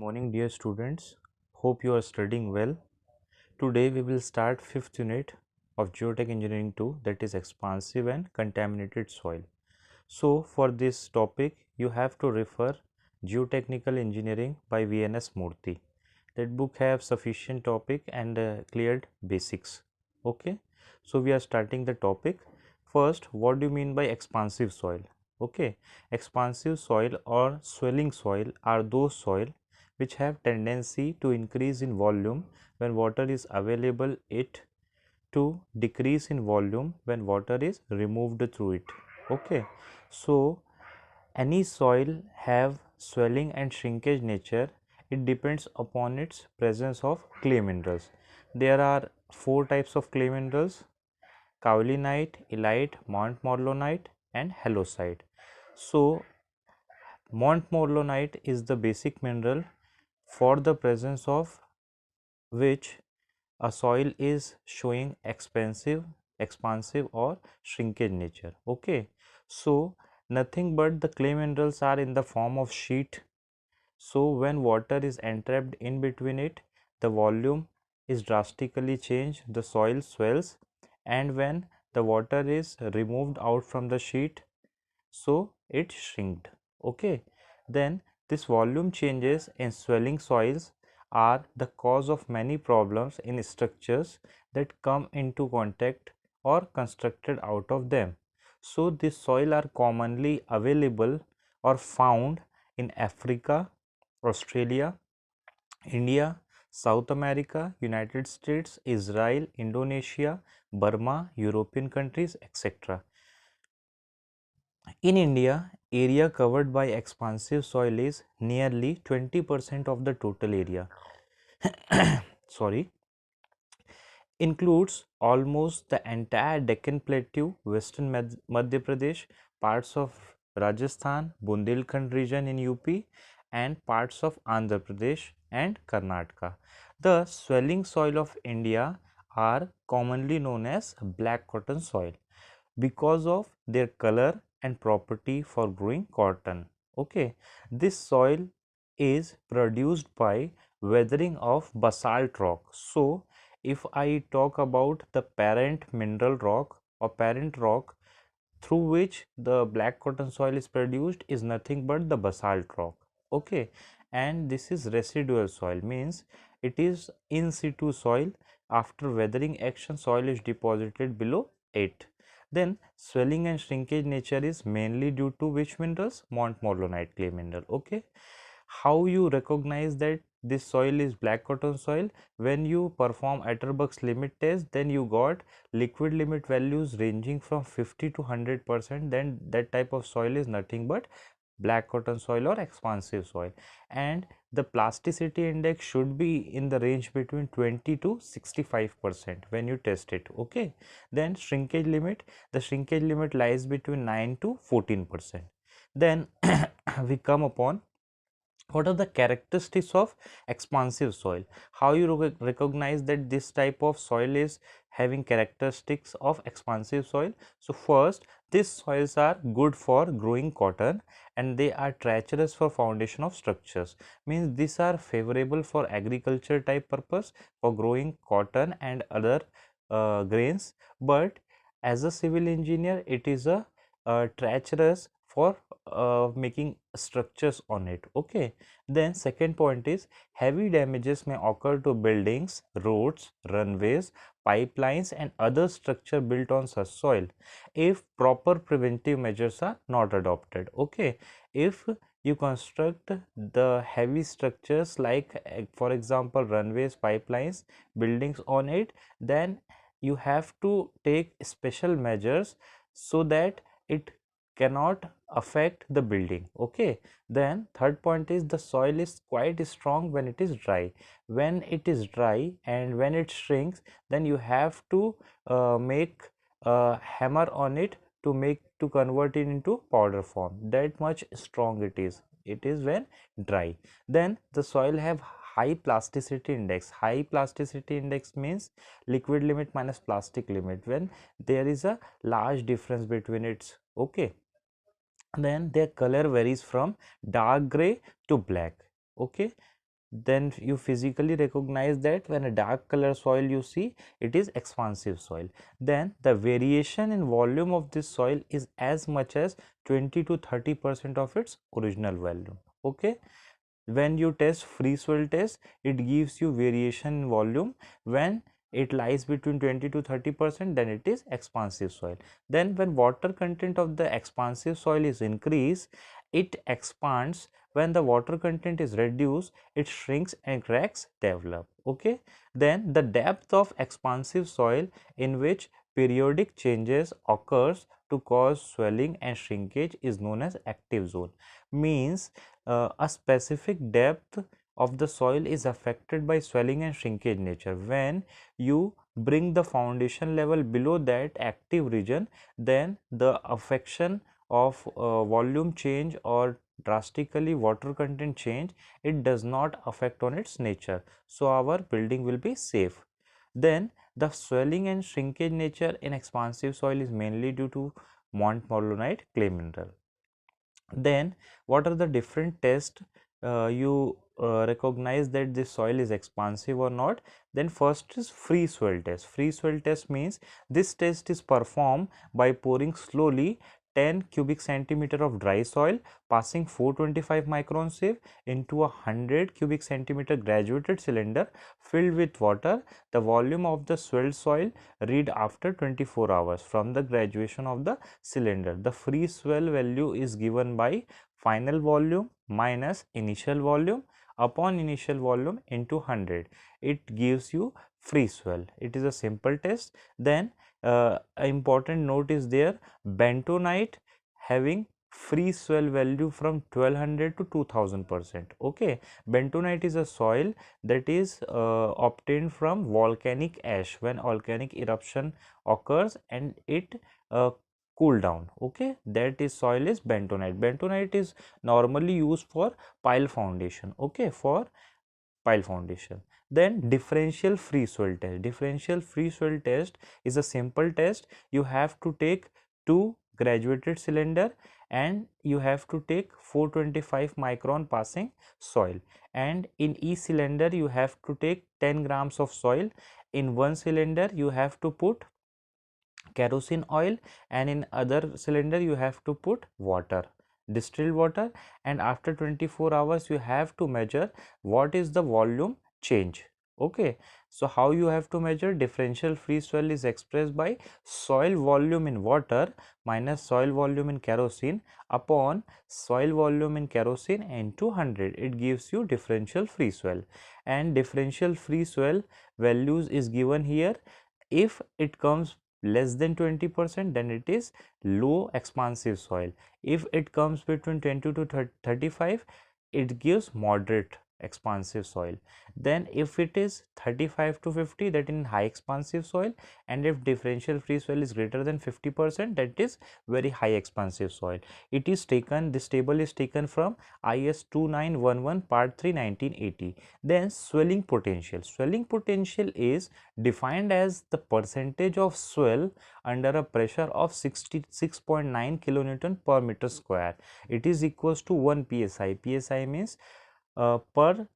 Morning, dear students. Hope you are studying well. Today we will start fifth unit of Geotech Engineering 2, that is expansive and contaminated soil. So for this topic you have to refer Geotechnical Engineering by VNS Murthy. That book have sufficient topic and cleared basics. Okay. So we are starting the topic. First, what do you mean by expansive soil? Okay. Expansive soil or swelling soil are those soil which have tendency to increase in volume when water is available, it to decrease in volume when water is removed through it. Okay. So any soil have swelling and shrinkage nature. It depends upon its presence of clay minerals. There are four types of clay minerals: kaolinite, illite, montmorillonite and halloysite. So montmorillonite is the basic mineral for the presence of which a soil is showing expansive or shrinkage nature. Okay. So nothing but the clay minerals are in the form of sheet. So when water is entrapped in between it, the volume is drastically changed, the soil swells, and when the water is removed out from the sheet, so it shrinked. Okay. Then this volume changes in swelling soils are the cause of many problems in structures that come into contact or constructed out of them. So this soil are commonly available or found in Africa, Australia, India, South America, United States, Israel, Indonesia, Burma, European countries, etc. In India, area covered by expansive soil is nearly 20% of the total area. Sorry, includes almost the entire Deccan Plateau, western Madhya Pradesh, parts of Rajasthan, Bundelkhand region in UP, and parts of Andhra Pradesh and Karnataka. The swelling soil of India are commonly known as black cotton soil because of their color and property for growing cotton. Okay, this soil is produced by weathering of basalt rock. So if I talk about the parent mineral rock or parent rock through which the black cotton soil is produced is nothing but the basalt rock. Okay, and this is residual soil, means it is in situ soil. After weathering action, soil is deposited below it. Then swelling and shrinkage nature is mainly due to which minerals? Montmorillonite clay mineral. Okay, how you recognize that this soil is black cotton soil? When you perform Atterbuck's limit test, then you got liquid limit values ranging from 50 to 100%, then that type of soil is nothing but black cotton soil or expansive soil, and the plasticity index should be in the range between 20 to 65% when you test it. Okay, then shrinkage limit, the shrinkage limit lies between 9 to 14%. Then we come upon what are the characteristics of expansive soil. How you recognize that this type of soil is having characteristics of expansive soil? So first, these soils are good for growing cotton and they are treacherous for foundation of structures, means these are favorable for agriculture type purpose for growing cotton and other grains, but as a civil engineer it is a treacherous for making structures on it. Okay, then second point is heavy damages may occur to buildings, roads, runways, pipelines and other structure built on such soil if proper preventive measures are not adopted. Okay, if you construct the heavy structures like for example runways, pipelines, buildings on it, then you have to take special measures so that it cannot affect the building. Okay, then third point is the soil is quite strong when it is dry. When it is dry and when it shrinks, then you have to make a hammer on it to convert it into powder form. That much strong it is. It is when dry. Then the soil have high plasticity index. High plasticity index means liquid limit minus plastic limit, when there is a large difference between its. Okay, then their color varies from dark gray to black. Okay, then you physically recognize that when a dark color soil you see, it is expansive soil. Then the variation in volume of this soil is as much as 20 to 30% of its original volume. Okay, when you test free soil test, it gives you variation in volume. When it lies between 20 to 30%, then it is expansive soil. Then when water content of the expansive soil is increased, it expands. When the water content is reduced, it shrinks and cracks develop. Okay, then the depth of expansive soil in which periodic changes occurs to cause swelling and shrinkage is known as active zone. Means a specific depth of the soil is affected by swelling and shrinkage nature. When you bring the foundation level below that active region, then the affection of volume change or drastically water content change, it does not affect on its nature, so our building will be safe. Then the swelling and shrinkage nature in expansive soil is mainly due to montmorillonite clay mineral. Then what are the different tests you recognize that this soil is expansive or not? Then first is free soil test. Free soil test means this test is performed by pouring slowly 10 cubic centimeter of dry soil, passing 425 micron sieve into a 100 cubic centimeter graduated cylinder filled with water. The volume of the swelled soil read after 24 hours from the graduation of the cylinder. The free swell value is given by final volume minus initial volume upon initial volume into 100. It gives you free swell. It is a simple test. Then an important note is there, bentonite having free swell value from 1200 to 2000%. Okay, bentonite is a soil that is obtained from volcanic ash when volcanic eruption occurs and it cool down. Okay, that is soil is bentonite. Bentonite is normally used for pile foundation. Okay, for pile foundation. Then differential free soil test. Differential free soil test is a simple test. You have to take two graduated cylinder and you have to take 425 micron passing soil, and in each cylinder you have to take 10 grams of soil. In one cylinder you have to put kerosene oil and in other cylinder you have to put water, distilled water, and after 24 hours you have to measure what is the volume change. Okay, so how you have to measure? Differential free soil is expressed by soil volume in water minus soil volume in kerosene upon soil volume in kerosene into 100. It gives you differential free soil, and differential free soil values is given here. If it comes less than 20%, then it is low expansive soil. If it comes between 20 to 35, it gives moderate expansive soil. Then if it is 35 to 50, that in high expansive soil, and if differential free soil is greater than 50%, that is very high expansive soil. It is taken, this table is taken from IS 2911 part 3 1980. Then swelling potential. Swelling potential is defined as the percentage of swell under a pressure of 66.9 kilonewton per meter square. It is equals to 1 psi. Psi means per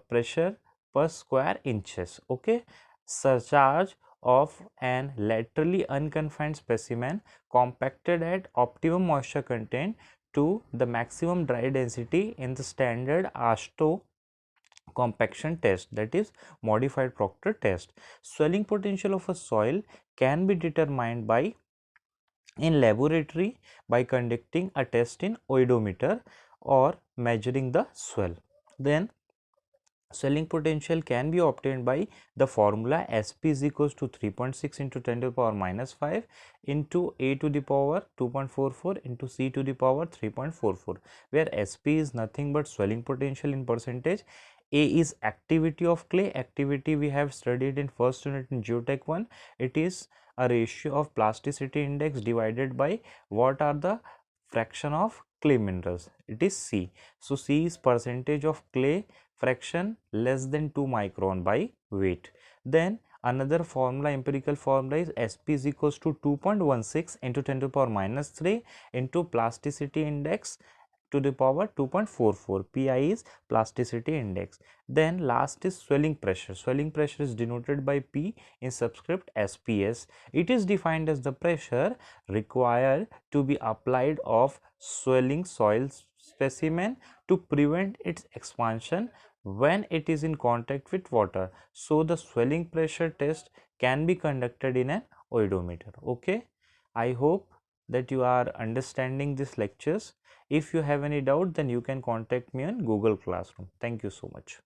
pressure per square inches. Okay, surcharge of an laterally unconfined specimen compacted at optimum moisture content to the maximum dry density in the standard AASHTO compaction test, that is modified Proctor test. Swelling potential of a soil can be determined by in laboratory by conducting a test in oedometer or measuring the swell. Then swelling potential can be obtained by the formula Sp is equals to 3.6 into 10 to the power minus 5 into a to the power 2.44 into c to the power 3.44, where Sp is nothing but swelling potential in percentage. A is activity of clay. Activity we have studied in first unit in Geotech 1. It is a ratio of plasticity index divided by what are the fraction of clay minerals. It is C. So C is percentage of clay fraction less than 2 micron by weight. Then another formula, empirical formula, is Sp is equals to 2.16 into 10 to the power minus 3 into plasticity index to the power 2.44. Pi is plasticity index. Then last is swelling pressure. Swelling pressure is denoted by P in subscript SPS. It is defined as the pressure required to be applied of swelling soil specimen to prevent its expansion when it is in contact with water. So the swelling pressure test can be conducted in an oedometer. Okay, I hope that you are understanding these lectures. If you have any doubt, then you can contact me on Google Classroom. Thank you so much.